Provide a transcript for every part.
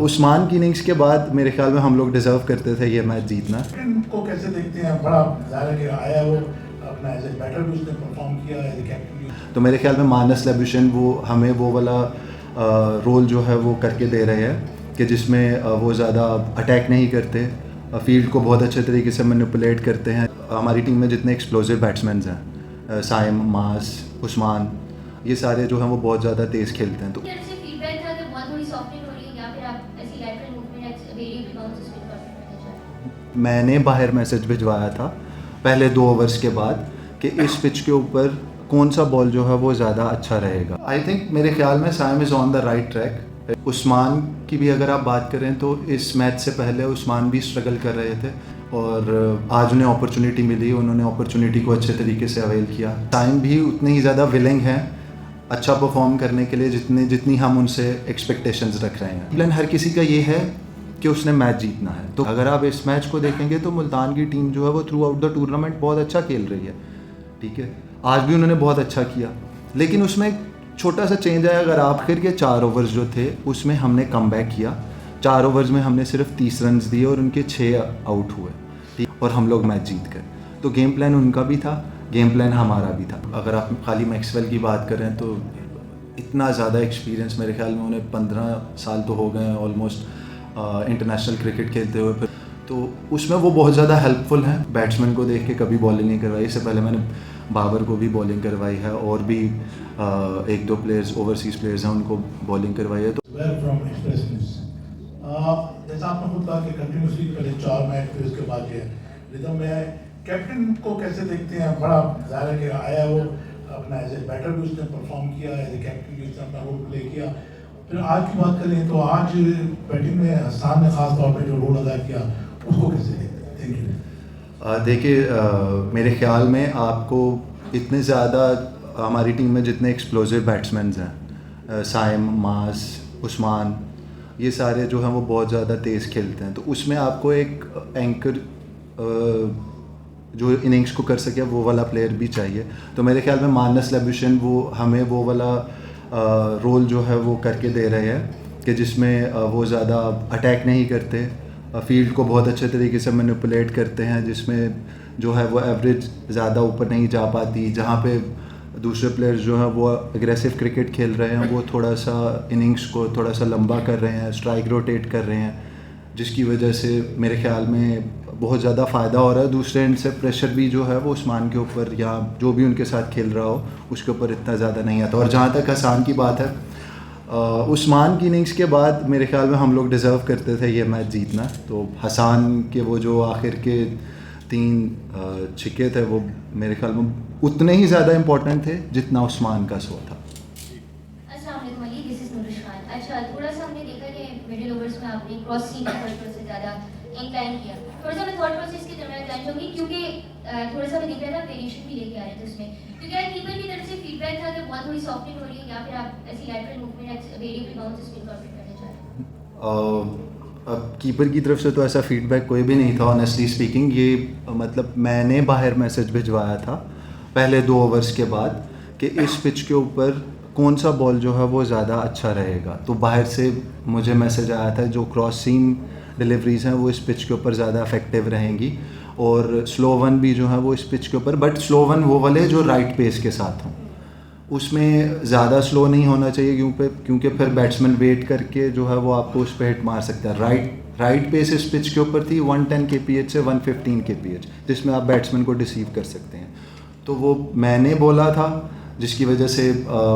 उस्मान की इनिंग्स के बाद मेरे ख्याल में हम लोग डिजर्व करते थे ये मैच जीतना। को कैसे देखते हैं? बड़ा ज़ाहिर है कि आया वो अपना एज ए बैटर भी उसने परफॉर्म किया, एज ए कैप्टन भी। तो मेरे ख्याल में मानस लेब्यूशन वो हमें वो वाला रोल जो है वो करके दे रहे हैं कि जिसमें वो ज़्यादा अटैक नहीं करते, फील्ड को बहुत अच्छे तरीके से मैनिपुलेट करते हैं। हमारी टीम में जितने एक्सप्लोसिव बैट्समैन हैं, साइम, मास, उस्मान, ये सारे जो हैं वो बहुत ज़्यादा तेज़ खेलते हैं। तो फीडबैक था कि बहुत थोड़ी सॉफ्टनिंग हो रही है या फिर आप ऐसी लैटरल मूवमेंट वेरिएबल बाउंसेस पे करना चाहते हैं? मैंने बाहर मैसेज भिजवाया था पहले 2 ओवर्स के बाद कि इस पिच के ऊपर कौन सा बॉल जो है वो ज़्यादा अच्छा रहेगा। आई थिंक मेरे ख्याल में Saim is on the right track. Usman की भी अगर आप बात करें तो इस मैच से पहले उस्मान भी स्ट्रगल कर रहे थे और आज उन्हें अपॉर्चुनिटी मिली, उन्होंने अपॉर्चुनिटी को अच्छे तरीके से अवेल किया। साइम भी उतनी ही ज़्यादा विलिंग हैं अच्छा परफॉर्म करने के लिए जितनी हम उनसे एक्सपेक्टेशंस रख रहे हैं। प्लान हर किसी का ये है कि उसने मैच जीतना है। तो अगर आप इस मैच को देखेंगे तो मुल्तान की टीम जो है वो थ्रू आउट द टूर्नामेंट बहुत अच्छा खेल रही है, ठीक है। आज भी उन्होंने बहुत अच्छा किया, लेकिन उसमें एक छोटा सा चेंज आया। अगर आखिर के 4 ओवर्स जो थे उसमें हमने कम बैक किया, 4 ओवर्स में हमने सिर्फ 30 रन दिए और उनके 6 आउट हुए, ठीक, और हम लोग मैच जीत गए। तो गेम प्लान उनका भी था, गेम प्लान हमारा भी था। अगर आप खाली मैक्सवेल की बात करें तो इतना ज़्यादा एक्सपीरियंस, मेरे ख्याल में उन्हें 15 साल तो हो गए हैं ऑलमोस्ट इंटरनेशनल क्रिकेट खेलते हुए। फिर तो उसमें वो बहुत ज़्यादा हेल्पफुल हैं। बैट्समैन को देख के कभी बॉलिंग नहीं करवाई, इससे पहले मैंने बाबर को भी बॉलिंग करवाई है और भी 1-2 प्लेयर्स ओवरसीज़ प्लेयर्स हैं उनको बॉलिंग करवाई है। तो फ्रॉम एक्सप्रेस न्यूज़, जैसा आपने खुद कहा कि कंटिन्यूसली पहले 4 मैच फिर उसके बाद ये रिदम में है, कैप्टन को कैसे देखते हैं? बड़ा ज़ाहिर है कि आया वो अपना एज ए बैटर भी उसने परफॉर्म किया, एज ए कैप्टन भी उसने अपना रोल प्ले किया। फिर आज की बात करें तो आज बैटिंग में हसन ने खास तौर पे जो रोल अदा किया उसको कैसे देखते हैं? Thank you. देखिए, मेरे ख्याल में आपको इतने ज़्यादा हमारी टीम में जितने एक्सप्लोसिव बैट्समैन हैं, साइम, मास, उस्मान, ये सारे जो हैं वो बहुत ज़्यादा तेज़ खेलते हैं। तो उसमें आपको एक एंकर जो इनिंग्स को कर सके वो वाला प्लेयर भी चाहिए। तो मेरे ख्याल में मानस लेब्यूशन वो हमें वो वाला रोल जो है वो करके दे रहे हैं कि जिसमें वो ज़्यादा अटैक नहीं करते, फील्ड को बहुत अच्छे तरीके से मैनिपुलेट करते हैं, जिसमें जो है वो एवरेज ज़्यादा ऊपर नहीं जा पाती। जहाँ पे दूसरे प्लेयर्स जो हैं वो एग्रेसिव क्रिकेट खेल रहे हैं, वो थोड़ा सा इनिंग्स को थोड़ा सा लंबा कर रहे हैं, स्ट्राइक रोटेट कर रहे हैं, जिसकी वजह से मेरे ख्याल में बहुत ज़्यादा फ़ायदा हो रहा है। दूसरे एंड से प्रेशर भी जो है वो उस्मान के ऊपर या जो भी उनके साथ खेल रहा हो उसके ऊपर इतना ज़्यादा नहीं आता। और जहाँ तक हसन की बात है, उस्मान की इनिंग्स के बाद मेरे ख्याल में हम लोग डिज़र्व करते थे ये मैच जीतना। तो हसन के वो जो आखिर के 3 छिक्के थे वो मेरे ख्याल में उतने ही ज़्यादा इम्पोर्टेंट थे जितना उस्मान का 100 था। अच्छा, थोड़ा सा हमने देखा कि मिडिल ओवर्स में आपने क्रॉस सीम थर्ड से ज़्यादा इंक्लाइन किया। थोड़ा सा मैं थॉट प्रोसेस के दरमियान जानना चाहूँगी क्योंकि थोड़ा सा मैं देख रहा था वेरिएशन भी लेके आ रहे थे उसमें, क्योंकि यार कीपर की तरफ से फीडबैक था कि बहुत थोड़ी सॉफ्टनिंग हो रही है या फिर आप ऐसी लैटरल मूवमेंट वेरिएबल बाउंसेस पे इनकॉर्पोरेट करना चाह रहे हैं? अब कीपर की तरफ से तो ऐसा फीडबैक कोई भी नहीं था ऑनेस्टली स्पीकिंग। ये मतलब मैंने बाहर मैसेज भिजवाया था पहले 2 ओवर्स के बाद कि इस पिच के ऊपर कौन सा बॉल जो है वो ज़्यादा अच्छा रहेगा। तो बाहर से मुझे मैसेज आया था जो क्रॉस सीम डिलीवरीज हैं वो इस पिच के ऊपर ज़्यादा इफेक्टिव रहेंगी और स्लो वन भी जो है वो इस पिच के ऊपर, बट स्लो वन वो वाले जो राइट पेस के साथ हों, उसमें ज़्यादा स्लो नहीं होना चाहिए क्योंकि फिर बैट्समैन वेट करके जो है वो आपको उस पर हिट मार सकता है। राइट पेस इस पिच के ऊपर थी 110 kph से 115 kph, जिसमें आप बैट्समैन को डिसीव कर सकते हैं। तो वो मैंने बोला था, जिसकी वजह से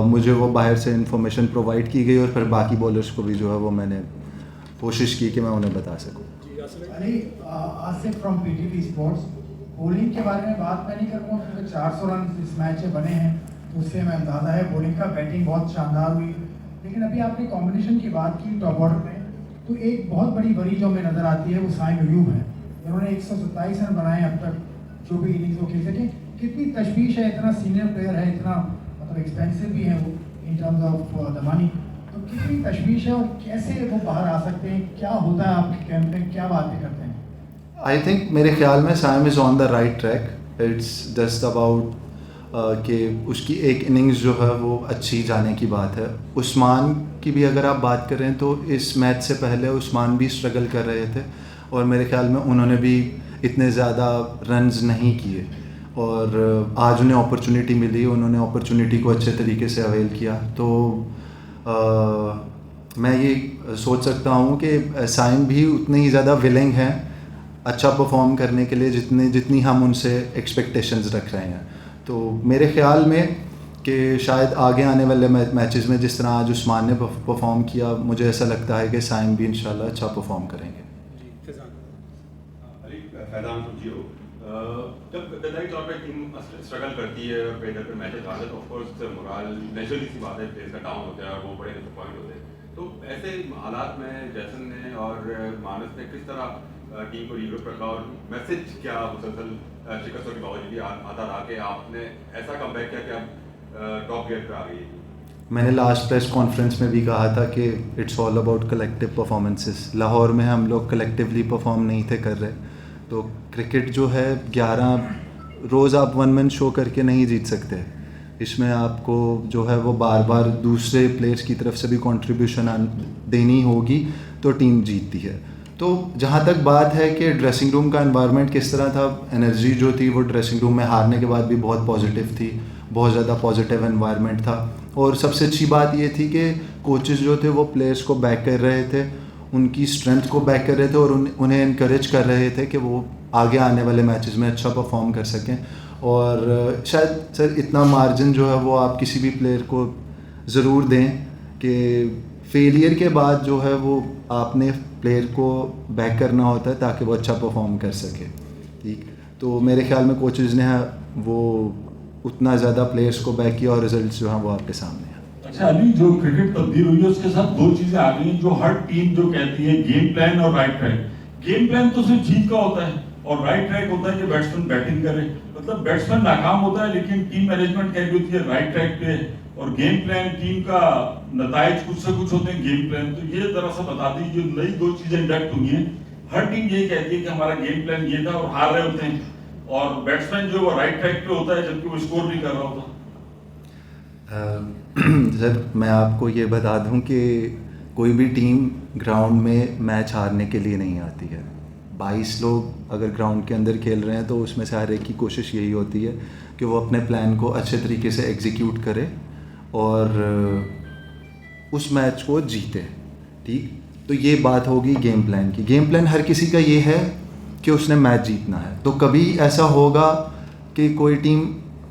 मुझे वो बाहर से इन्फॉर्मेशन प्रोवाइड की गई और फिर बाकी बॉलर्स को भी जो है वो मैंने कोशिश की कि मैं उन्हें बता सकूं। Ali, Asif from PTP sports, bowling के बारे में बात मैं नहीं करूँगा क्योंकि 400 रन इस मैच से बने हैं तो उससे हमें अंदाज़ा है बॉलिंग का। बैटिंग बहुत शानदार हुई, लेकिन अभी आपने कॉम्बिनेशन की बात की टॉप ऑर्डर में, तो एक बहुत बड़ी वरी जो हमें नज़र आती है वो साइम अयूब है। उन्होंने 127 रन बनाए अब तक, जो भी इनिंग्स वो खेल सके। कितनी तशवीश है, इतना सीनियर प्लेयर है, इतना मतलब एक्सपेंसिव भी है वो in terms of the money, तो कितनी तशवीश है और कैसे वो बाहर आ सकते हैं? क्या होता है आपके कैंप में, क्या बातें करते हैं? आई थिंक मेरे ख्याल में Saim is on the right track. It's just about कि उसकी एक इनिंग्स जो है वो अच्छी जाने की बात है। उस्मान की भी अगर आप बात करें तो इस मैच से पहले उस्मान भी स्ट्रगल कर रहे थे और मेरे ख्याल में उन्होंने भी इतने ज़्यादा रन्स नहीं किए, और आज उन्हें अपॉर्चुनिटी मिली, उन्होंने अपॉर्चुनिटी को अच्छे तरीके से अवेल किया। तो मैं ये सोच सकता हूँ कि साइम भी उतने ही ज़्यादा विलिंग हैं अच्छा परफॉर्म करने के लिए जितनी हम उनसे एक्सपेक्टेशंस रख रहे हैं। तो मेरे ख्याल में कि शायद आगे आने वाले मैचेस में जिस तरह आज उस्मान ने परफॉर्म किया, मुझे ऐसा लगता है कि साइम भी इंशाल्लाह अच्छा परफॉर्म करेंगे। फैजान जियो, जब गद्दारी तौर पे टीम स्ट्रगल करती है और कई दफे मैचेस हारते हैं तो ऑफकोर्स मोरल नेचुरली सी बात है, प्लेयर्स का डाउन होता है और वो बड़े डिसअपॉइंट होते हैं। तो ऐसे हालात में जैसन ने और मानस ने किस तरह टीम को रीग्रुप रखा और मैसेज क्या मुसलसल शिकस्तों के बावजूद भी आता रहा कि आपने ऐसा कमबैक किया कि आप टॉप गियर पर आ गई? मैंने लास्ट प्रेस कॉन्फ्रेंस में भी कहा था कि it's all about collective performances. Lahore में हम लोग कलेक्टिवली परफॉर्म नहीं थे कर रहे, तो क्रिकेट जो है 11 रोज़ आप वन मैन शो करके नहीं जीत सकते। इसमें आपको जो है वो बार बार दूसरे प्लेयर्स की तरफ से भी कंट्रीब्यूशन देनी होगी तो टीम जीतती है। तो जहाँ तक बात है कि ड्रेसिंग रूम का एनवायरनमेंट किस तरह था, एनर्जी जो थी वो ड्रेसिंग रूम में हारने के बाद भी बहुत पॉजिटिव थी, बहुत ज़्यादा पॉजिटिव एनवायरनमेंट था। और सबसे अच्छी बात ये थी कि कोचेस जो थे वो प्लेयर्स को बैक कर रहे थे, उनकी स्ट्रेंथ को बैक कर रहे थे और उन्हें इनकरेज कर रहे थे कि वो आगे आने वाले मैचेस में अच्छा परफॉर्म कर सकें। और शायद सर इतना मार्जिन जो है वो आप किसी भी प्लेयर को ज़रूर दें कि फेलियर के बाद जो है वो आपने प्लेयर को बैक करना होता है ताकि वो अच्छा परफॉर्म कर सके। ठीक, तो मेरे ख्याल में कोचेस ने वो उतना ज़्यादा प्लेयर्स को बैक किया और रिजल्ट्स जो हैं वो आपके सामने हैं। अच्छा अली, जो क्रिकेट तब्दील हुई है उसके साथ दो चीजें आ गई हैं जो हर टीम जो कहती है, गेम प्लान और राइट ट्रैक। गेम प्लान तो सिर्फ जीत का होता है और राइट ट्रैक होता है कि बैट्समैन बैटिंग करे। मतलब बैट्समैन नाकाम होता है लेकिन टीम मैनेजमेंट कह रही होती है राइट ट्रैक पे, और गेम प्लान टीम का नताइज कुछ से कुछ होते हैं गेम प्लान। तो ये जरा सा बता दीजिए, जो नई दो चीजें इंडक्ट हुई हैं, हर टीम यही कहती है कि हमारा गेम प्लान ये था और हार रहे होते हैं, और बैट्समैन जो वो राइट ट्रैक पे होता है जबकि वो स्कोर नहीं कर रहा होता। सर मैं आपको ये बता दूं कि कोई भी टीम ग्राउंड में मैच हारने के लिए नहीं आती है। 22 लोग अगर ग्राउंड के अंदर खेल रहे हैं तो उसमें से हर एक की कोशिश यही होती है कि वो अपने प्लान को अच्छे तरीके से एग्जीक्यूट करे और उस मैच को जीते। ठीक, तो ये बात होगी गेम प्लान की। गेम प्लान हर किसी का ये है कि उसने मैच जीतना है। तो कभी ऐसा होगा कि कोई टीम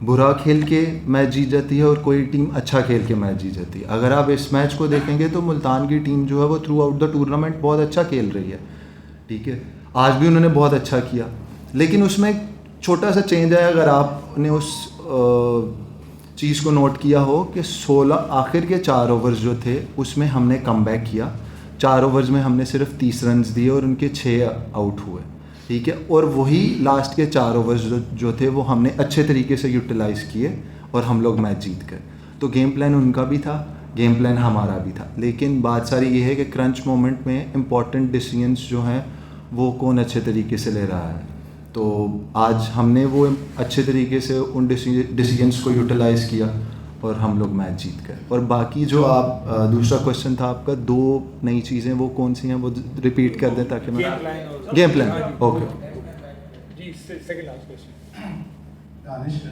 बुरा खेल के मैच जीत जाती है और कोई टीम अच्छा खेल के मैच जीत जाती है। अगर आप इस मैच को देखेंगे तो मुल्तान की टीम जो है वो थ्रू आउट द टूर्नामेंट बहुत अच्छा खेल रही है। ठीक है, आज भी उन्होंने बहुत अच्छा किया, लेकिन उसमें एक छोटा सा चेंज है। अगर आपने उस चीज़ को नोट किया हो कि 16 आखिर के 4 ओवर्स जो थे उसमें हमने कमबैक किया। 4 ओवर्स में हमने सिर्फ 30 रन्स दिए और उनके 6 आउट हुए। ठीक है, और वही लास्ट के 4 ओवर्स जो थे वो हमने अच्छे तरीके से यूटिलाइज़ किए और हम लोग मैच जीत गए। तो गेम प्लान उनका भी था, गेम प्लान हमारा भी था, लेकिन बात सारी ये है कि क्रंच मोमेंट में इम्पॉर्टेंट डिसीजंस जो हैं वो कौन अच्छे तरीके से ले रहा है। तो आज हमने वो अच्छे तरीके से उन डिसीजंस को यूटिलाइज़ किया और हम लोग मैच जीत गए। और बाकी जो आप दूसरा क्वेश्चन था आपका, 2 नई चीज़ें वो कौन सी हैं वो रिपीट कर दें ताकि मैं गेम प्लान। ओके जी, सेकंड लास्ट क्वेश्चन दानिश से।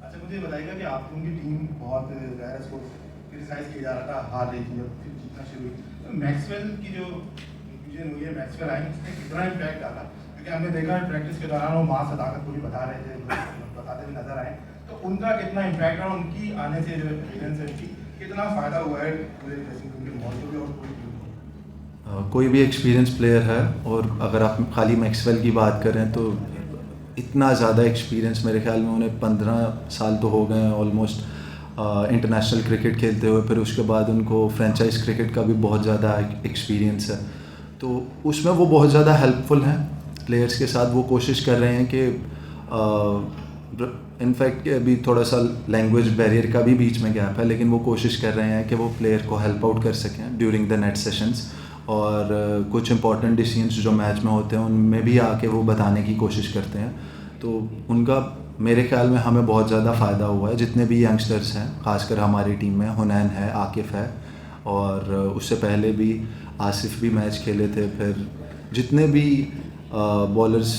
अच्छा मुझे बताइएगा कि आप लोगों की टीम बहुत ज़्यादा इसको क्रिटिसाइज किया जा रहा था, हार रही थी और फिर जीतना शुरू हुई। तो मैक्सवेल की जो इंक्लूजन हुई है, मैक्सवेल आए, उसने कितना इम्पैक्ट डाला? क्योंकि हमने देखा है प्रैक्टिस के दौरान वो माँ सदाकत को भी बता रहे थे, बताते हुए नजर आए। तो उनका कितना इम्पैक्ट और उनकी आने से जो एक्सपीरियंस है उनकी कितना फ़ायदा हुआ है पूरे ड्रेसिंग रूम के माहौल को भी और कोई भी एक्सपीरियंस प्लेयर है, और अगर आप खाली मैक्सवेल की बात करें तो इतना ज़्यादा एक्सपीरियंस, मेरे ख्याल में उन्हें 15 साल तो हो गए हैं ऑलमोस्ट इंटरनेशनल क्रिकेट खेलते हुए। फिर उसके बाद उनको फ्रेंचाइज क्रिकेट का भी बहुत ज़्यादा एक्सपीरियंस है, तो उसमें वो बहुत ज़्यादा हेल्पफुल हैं प्लेयर्स के साथ। वो कोशिश कर रहे हैं कि इनफैक्ट अभी थोड़ा सा लैंग्वेज बैरियर का भी बीच में गैप है, लेकिन वो कोशिश कर रहे हैं कि वो प्लेयर को हेल्प आउट कर सकें ड्यूरिंग द नेट सेशंस, और कुछ इंपॉर्टेंट डिसीजंस जो मैच में होते हैं उनमें भी आके वो बताने की कोशिश करते हैं। तो उनका मेरे ख्याल में हमें बहुत ज़्यादा फ़ायदा हुआ है। जितने भी यंगस्टर्स हैं, ख़ासकर हमारी टीम में हुनैन है, आकिफ़ है, और उससे पहले भी आसिफ भी मैच खेले थे। फिर जितने भी बॉलर्स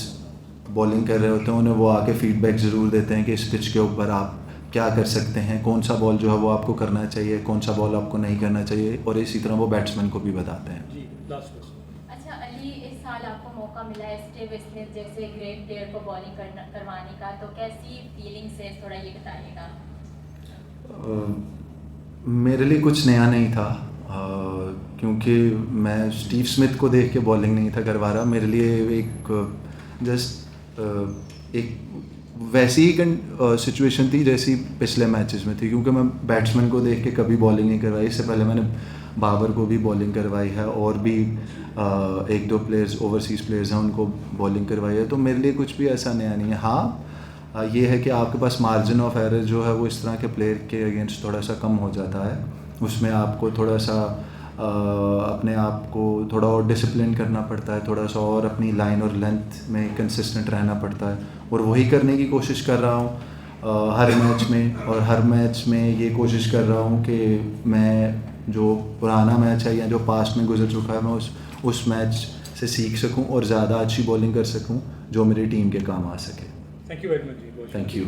बॉलिंग कर रहे होते हैं उन्हें वो आके फीडबैक ज़रूर देते हैं कि इस पिच के ऊपर आप क्या कर सकते हैं, कौन सा बॉल जो है वो आपको करना चाहिए, कौन सा बॉल आपको नहीं करना चाहिए, और इसी तरह वो बैट्समैन को भी बताते हैं। जी लास्ट क्वेश्चन। अच्छा अली, इस साल आपको मौका मिला है स्टीव स्मिथ जैसे ग्रेट प्लेयर को बॉलिंग करवाने का, तो कैसी फीलिंग्स है, थोड़ा ये बताइएगा। मेरे लिए कुछ नया नहीं था, क्योंकि मैं स्टीव स्मिथ को देख के बॉलिंग नहीं था करवा रहा। मेरे लिए एक एक वैसी ही सिचुएशन थी जैसी पिछले मैचेस में थी, क्योंकि मैं बैट्समैन को देख के कभी बॉलिंग नहीं करवाई। इससे पहले मैंने बाबर को भी बॉलिंग करवाई है, और भी एक दो प्लेयर्स ओवरसीज़ प्लेयर्स हैं उनको बॉलिंग करवाई है। तो मेरे लिए कुछ भी ऐसा नया नहीं है। हाँ, ये है कि आपके पास मार्जिन ऑफ एरर जो है वो इस तरह के प्लेयर के अगेंस्ट थोड़ा सा कम हो जाता है। उसमें आपको थोड़ा सा अपने आप को थोड़ा और डिसिप्लिन करना पड़ता है, थोड़ा सा और अपनी लाइन और लेंथ में कंसिस्टेंट रहना पड़ता है, और वही करने की कोशिश कर रहा हूँ हर मैच में। और हर मैच में ये कोशिश कर रहा हूँ कि मैं जो पुराना मैच है या जो पास्ट में गुजर चुका है मैं उस मैच से सीख सकूँ और ज़्यादा अच्छी बॉलिंग कर सकूँ जो मेरी टीम के काम आ सके। थैंक यू वेरी मच जी। Thank you.